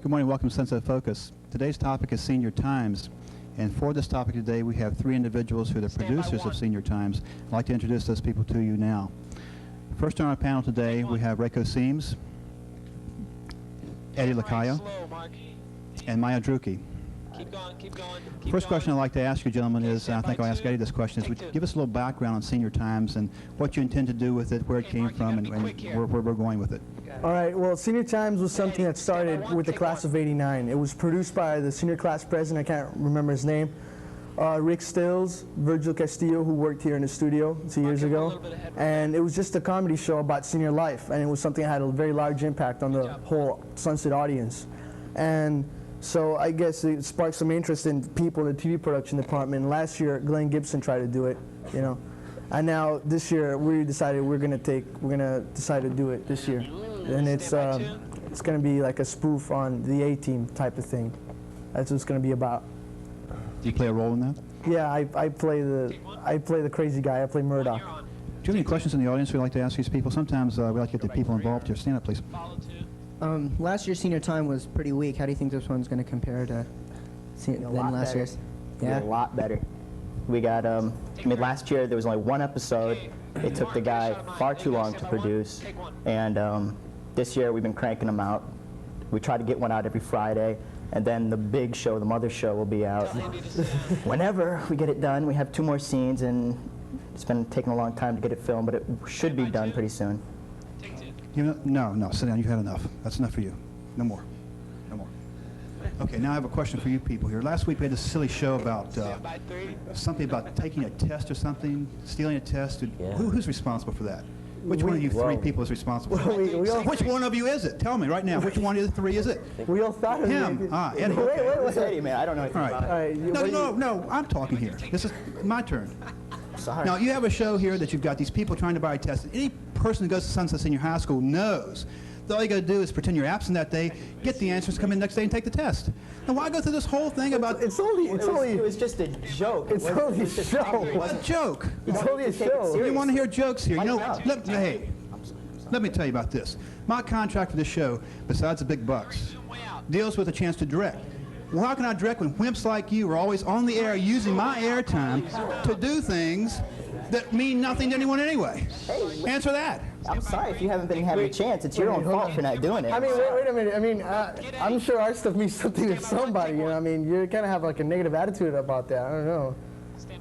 Good morning, welcome to Sunset Focus. Today's topic is Senior Times, and for this topic today we have three individuals who are the producers of Senior Times. I'd like to introduce those people to you now. First on our panel today we have Raiko Siems, Eddie Lacayo, and Jeremiah Drueke. Keep going. First question I'd like to ask you, gentlemen, is, I think I'll ask Eddie this question, is would you give us a little background on Senior Times and what you intend to do with it, where it came from, and where we're going with it? All right, well, Senior Times was something that started with the class of '89. It was produced by the senior class president, I can't remember his name, Rick Stills, Virgil Castillo, who worked here in the studio 2 years ago. And it was just a comedy show about senior life, and it was something that had a very large impact on the whole Sunset audience. And so I guess it sparked some interest in people in the TV production department. And last year, Glen Gibson tried to do it, you know. And now this year, we decided we're gonna decide to do it this year. And it's gonna be like a spoof on the A-Team type of thing. That's what it's gonna be about. Do you play a role in that? Yeah, I play the crazy guy. I play Murdoch. Do you have any questions in the audience we'd like to ask these people? Sometimes we like to get the people involved here. Stand up, please. Last year's Senior Time was pretty weak. How do you think this one's going to compare to last year's? Yeah, a lot better. We got, I mean, last year there was only one episode. It took the guy far too long to produce, and this year we've been cranking them out. We try to get one out every Friday, and then the big show, the mother show, will be out whenever we get it done. We have 2 more scenes, and it's been taking a long time to get it filmed, but it should be done pretty soon. No, sit down. You've had enough. That's enough for you. No more. No more. Okay, now I have a question for you people here. Last week we had this silly show about something about taking a test or something, stealing a test. Yeah. Who's responsible for that? Which one of you three people is responsible for that? Which one of you is it? Tell me right now. Which one of the three is it? We all thought of Him. Eddie. Wait, Eddie, man, I don't know anything about it. No, I'm talking here. This is my turn. Sorry. Now, you have a show here that you've got these people trying to buy a test. Any person who goes to Sunset Senior High School knows that all you got to do is pretend you're absent that day, get the answers, come in next day and take the test. Now, why go through this whole thing about... It was just a joke. It's only a show. A joke. It's only a show. You want to hear jokes here. You know, let me tell you about this. My contract for this show, besides the big bucks, deals with a chance to direct. Well, how can I direct when wimps like you are always on the air using my airtime to do things that mean nothing to anyone anyway? Hey, answer that. I'm sorry if you haven't been having a chance. It's your own fault for not doing it. I mean, wait a minute. I mean, I'm sure our stuff means something to somebody. You know, I mean, you kind of have like a negative attitude about that. I don't know.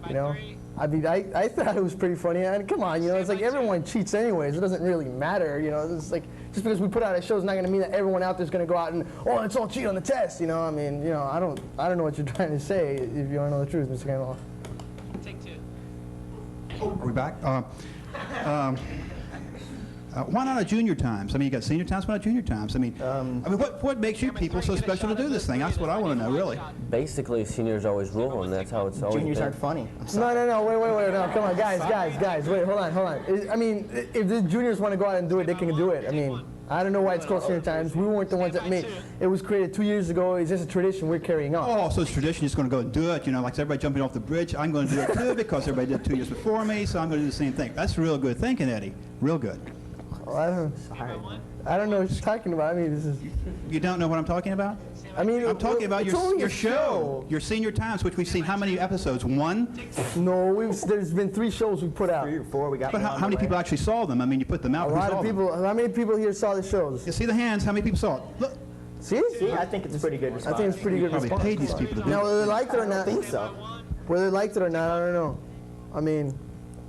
You know, I mean, I thought it was pretty funny. And come on, you know, it's like everyone cheats anyways. It doesn't really matter. You know, it's like just because we put out a show is not going to mean that everyone out there is going to go out and let's all cheat on the test. You know, I mean, you know, I don't know what you're trying to say. If you want to know the truth, Mr. Kendall. Take 2. Are we back? Why not a Junior Times? I mean, you got Senior Times, why not Junior Times? I mean, what makes you people so special to do this thing? That's what I want to know, really. Basically, seniors always rule, and that's how it's always Juniors been. aren't funny. No, wait, no, come on, guys, wait, hold on. I mean, if the juniors want to go out and do it, they can do it. I mean, I don't know why it's called Senior Times. We weren't the ones that made it. It was created 2 years ago. It's just a tradition we're carrying on. Oh, so it's tradition. You're just going to go and do it. You know, like everybody jumping off the bridge. I'm going to do it too because everybody did it 2 years before me, so I'm going to do the same thing. That's real good thinking, Eddie. Real good. Well, I don't know what you're talking about. I mean, this is... You don't know what I'm talking about? I mean, I'm talking about your show, your Senior Times, which we've seen how many episodes? 1? No, there's been 3 shows we put out. 3 or 4 we got. But how many people actually saw them? I mean, you put them out. A lot of people. How many people here saw the shows? You see the hands? How many people saw it? Look. See, I think it's a pretty good response. I think it's pretty good Probably response. paid these people to do Now, it. whether they liked it or not, I think so. Whether they liked it or not, I don't know. I mean,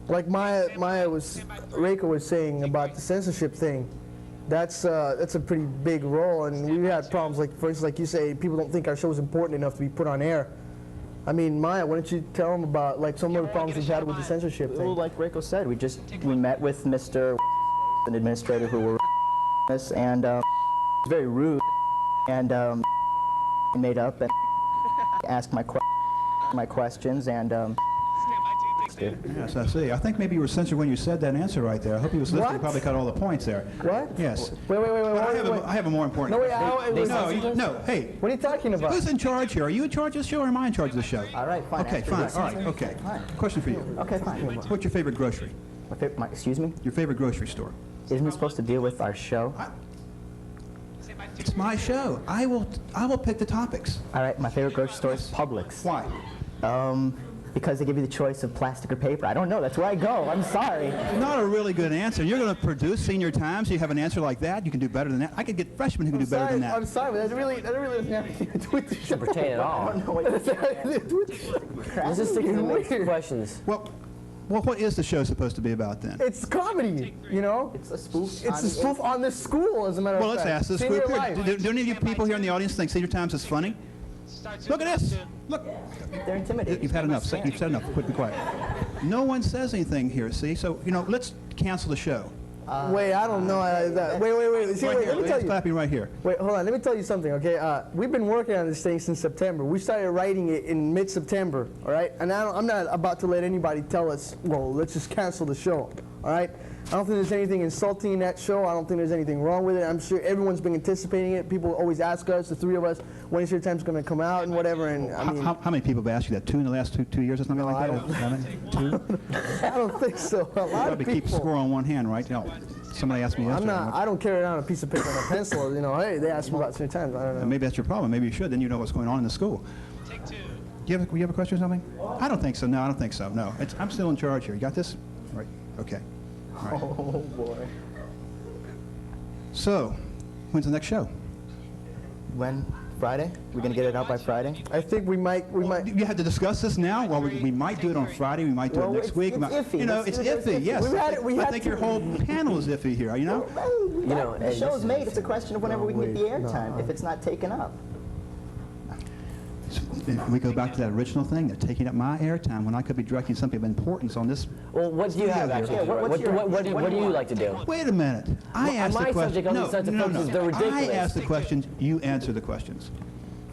like Raiko was saying about the censorship thing. That's a pretty big role, and we've had problems. Like, for instance, like you say, people don't think our show is important enough to be put on air. I mean, Maya, why don't you tell them about like some of the problems we've had with the censorship thing? Well, like Raiko said, we met with Mr. an administrator who were us, and very rude, and made up and asked my questions, and Yes, I see. I think maybe you were censored when you said that answer right there. I hope he was listening. He probably cut all the points there. What? Yes. Wait. I have a more important. No. Hey. What are you talking about? Who's in charge here? Are you in charge of the show, or am I in charge of the show? All right, fine. Okay, fine. All right. Okay. Question for you. Okay, fine. What's your favorite grocery? Excuse me? Your favorite grocery store? Isn't it supposed to deal with our show? It's my show. I will pick the topics. All right, my favorite grocery store is Publix. Why? Because they give you the choice of plastic or paper. I don't know. That's where I go. I'm sorry. Not a really good answer. You're going to produce Senior Times. You have an answer like that. You can do better than that. I could get freshmen who can do better than that. I'm sorry, but that really doesn't have anything to do with the show. Pretend at all. Let's just stick to the next questions. Well, what is the show supposed to be about then? It's comedy, you know? It's a spoof. It's a spoof on the school, as a matter of fact. Well, let's ask this Senior group here. life. Do any of you people here in the audience think Senior Times is funny? Look at this. Look. They're intimidating. You've had enough. You've said enough. Quit, be quiet. No one says anything here, see? So, let's cancel the show. Wait, I don't know. Wait. See, Right wait, here. let me tell you. Clapping right here. Wait, hold on. Let me tell you something, okay? We've been working on this thing since September. We started writing it in mid-September, all right? And I'm not about to let anybody tell us, well, let's just cancel the show, all right? I don't think there's anything insulting in that show. I don't think there's anything wrong with it. I'm sure everyone's been anticipating it. People always ask us, the three of us, when is your time's going to come out and whatever. And I mean, How many people have asked you that? 2 in the last two years or something like that? 2? I don't think so. A lot of Probably keep people. score on one hand, right? Somebody asked me yesterday. I don't carry around a piece of paper and a pencil. Hey, they asked me about Senior Times. I don't know. Maybe that's your problem. Maybe you should. Then you know what's going on in the school. Take 2. You have a question or something? I don't think so. No, I don't think so. No. I'm still in charge here. You got this? Right. Okay. All right. Oh, boy. So, when's the next show? When? Friday? We're going to get it out by Friday? I think we might. You have to discuss this now? Well, we might do it on Friday. We might do it next week. it's iffy. It's iffy, yes. I think your whole panel is iffy here, you know? Well, the show's made. It's a question of whenever we can get the airtime, if it's not taken up. We go back to that original thing. They're taking up my airtime when I could be directing something of importance on this. Well, what do you have actually? Yeah, What do you like to do? Wait a minute. I asked my the question. subject, on these subject focuses, they're I ridiculous. asked the questions. You answer the questions.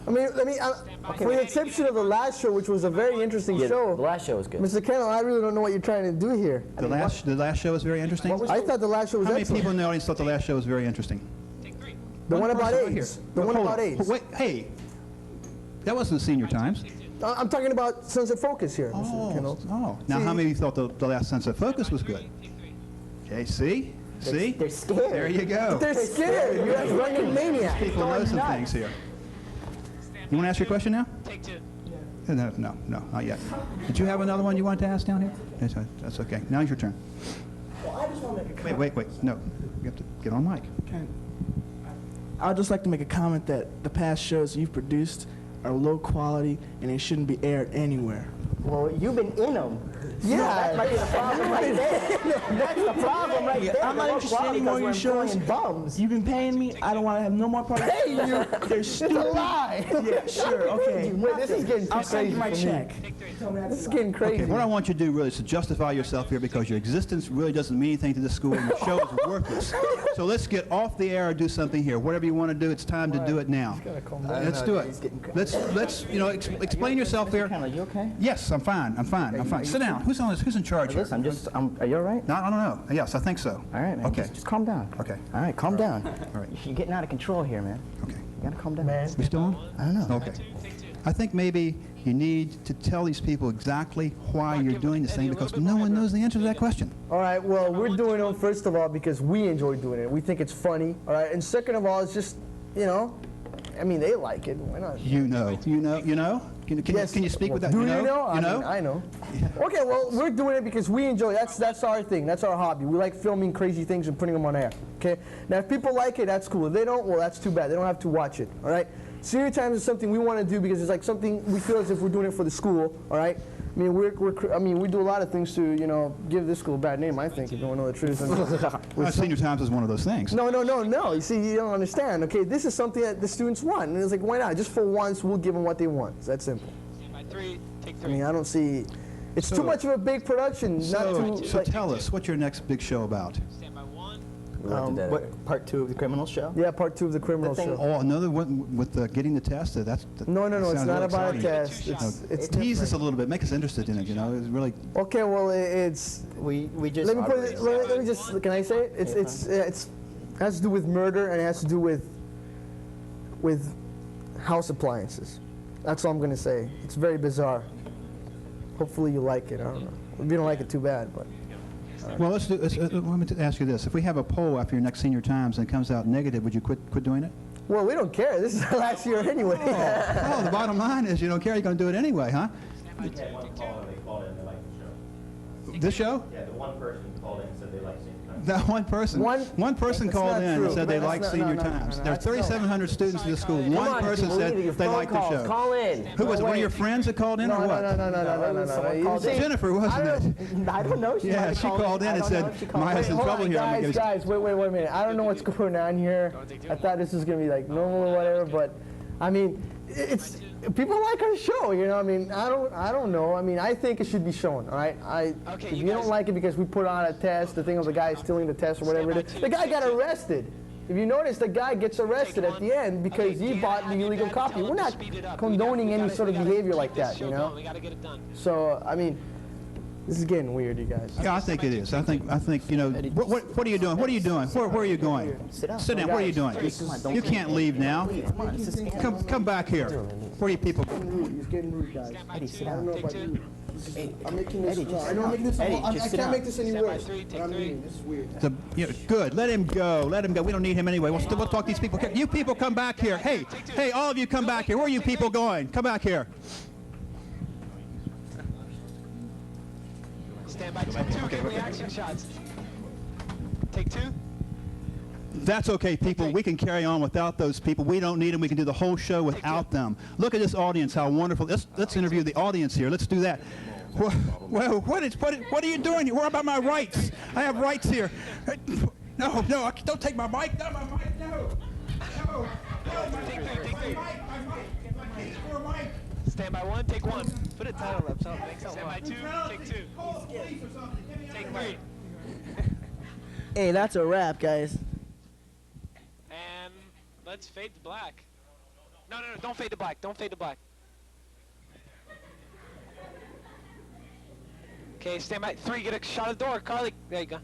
I mean, for the exception of the last show, which was a very interesting show. The last show was good. Mr. Kendall, I really don't know what you're trying to do here. The last show was very interesting. I thought the last show was How many excellent. people in the audience thought the last show was very interesting? Take 3. The one about person right AIDS. here. The one Hold about on. AIDS. Wait, hey, that wasn't Senior Times. I'm talking about Sunset Focus here, Mr. Kendall. Now See- how many of you thought the last Sunset Focus was good? Take 3. Okay, see? See? They're scared. There you go. They're scared. You're a fucking maniac. People know some things here. You want to ask your question now? Take 2. No, not yet. Did you have another one you wanted to ask down here? That's okay. Now's your turn. Well, I just want to make a comment. Wait. No, you have to get on mic. I'd just like to make a comment that the past shows you've produced are low quality and they shouldn't be aired anywhere. Well, you've been in them. Yeah. That might be the problem right there. That's the problem right there. I'm not They're interested low quality anymore in your because we're shows. employing bums. You've been paying me. I don't want to have no more part of Hey, you. They're stupid. It's a lie. Yeah, sure, okay. Wait, this is getting too I'll send crazy you my for me. check. Take 3. This is getting crazy. Okay, what I want you to do really is to justify yourself here because your existence really doesn't mean anything to the school and the show is worthless. So let's get off the air and do something here. Whatever you want to do, it's time to do it now. Let's do it. Let's explain yourself here. Are you okay? Yes, I'm fine. Sit down. Who's on this? Who's in charge here? Listen, are you all right? No, I don't know. Yes, I think so. All right, man. Okay. Just calm down. Okay. All right, calm down. All right. You're getting out of control here, man. Okay. You gotta calm down. We still on? I don't know. Okay. I think maybe you need to tell these people exactly why you're doing this thing because no one knows the answer to that question. All right, well, we're doing it, first of all, because we enjoy doing it. We think it's funny, all right? And second of all, it's just, I mean, they like it. Why not? You know? Can you speak with that? Do you know? You know? I know. Okay, well, we're doing it because we enjoy it. That's our thing. That's our hobby. We like filming crazy things and putting them on air. Okay? Now, if people like it, that's cool. If they don't, well, that's too bad. They don't have to watch it. All right? Senior Times is something we want to do because it's like something we feel as if we're doing it for the school. All right? I mean, we do a lot of things to, give this school a bad name, I think, if you want to know the truth. Senior Times is one of those things. No. You see, you don't understand. Okay, this is something that the students want. And it's like, why not? Just for once, we'll give them what they want. It's that simple. Stand by 3. Take I 3. mean, I don't see... It's too much of a big production. So like, tell us, what's your next big show about? Stand by 1. What, part 2 of the criminal show? yeah, part 2 of the criminal The thing- show. Oh, another one with getting the test? No, it's sounds not real about a exciting. test. It's Tease us different. a little bit. Make us interested in it, It's really... Okay, well, it's... We just. Let me put it... Let me just... Can I say it? It has to do with murder and it has to do with house appliances. That's all I'm going to say. It's very bizarre. Hopefully you like it. I don't know. If you don't like it, too bad, but... Well, let me ask you this. If we have a poll after your next Senior Times and it comes out negative, would you quit doing it? Well, we don't care. This is our last year anyway. Oh, the bottom line is you don't care. You're going to do it anyway, huh? We had one call and they called in and they liked the show. This show? Yeah, the one person called in and said they liked senior times. That one person. One person That's called not in and true. said they That's like not- senior no, no, times. no, There are no. 3,700 students in the school. Come One on, person people, we need to said get they phone liked the calls. show. Call in. Who was it? One of your friends that called in No, or no, what? no, no, no, no, no, no. You see- Jennifer, wasn't it? I don't know. She Yeah, might have she called in I and don't know said, if she called Maya's in Hold trouble on, here. I'm gonna guys, wait a minute. I don't know what's going on here. I thought this was gonna be like normal or whatever, but I mean, it's people like our show, you know. I mean, I don't know. I mean, I think it should be shown. All right. Okay, if you you guys- don't like it because we put on a test, the thing of the guy stealing the test or whatever it is, the guy got arrested. If you notice, the guy gets arrested at the end because he bought the illegal copy. We're not condoning any sort of behavior like that, you know. We gotta get it done. So I mean, this is getting weird, you guys. Yeah, I think it is. I think you know. What are you doing? What are you doing? Where are you going? Sit down. Sit down. What are you doing? Come on, don't You can't leave now. Come on, it's a Come back here. Where are you people? He's getting rude, guys. Eddie, sit I don't down. know about you. I'm making this. Eddie, just I know I'm making this. Eddie, I just sit can't down. make this any Stand by worse. three, take but I'm three. leaving. This is weird. Good. Let him go. Let him go. We don't need him anyway. We'll talk to these people. You people come back here. Hey, all of you come back here. Where are you people going? Come back here. Stand by two, get reaction shots. Take two. That's okay, people. We can carry on without those people. We don't need them. We can do the whole show without them. Look at this audience. How wonderful. Let's interview the audience here. Let's do that. Well, what are you doing here? Where about my rights? I have rights here. No, don't take my mic. No, my mic. No. Take three. Stand by one, take one. Put a title up, something. Stand by two, take two. Take three. Hey, that's a wrap, guys. And let's fade to black. No, don't fade to black. Don't fade to black. Okay, stand by three, get a shot of the door. Carly, there you go.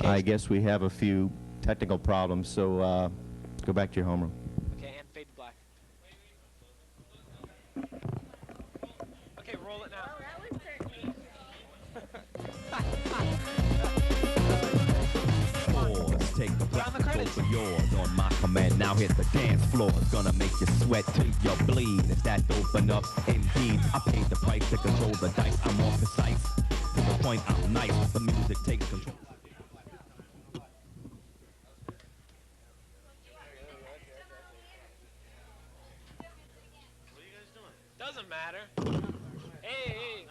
I guess we have a few technical problems, so go back to your homeroom. Okay, and fade to black. Okay, roll it now. Take the Round the credits. for yours on my command. Now hit the dance floor. It's gonna make you sweat till you bleed. It's that open up indeed. I paid the price to control the dice. I'm more precise. To the point, I'm nice. The music takes control. Doesn't matter. Hey.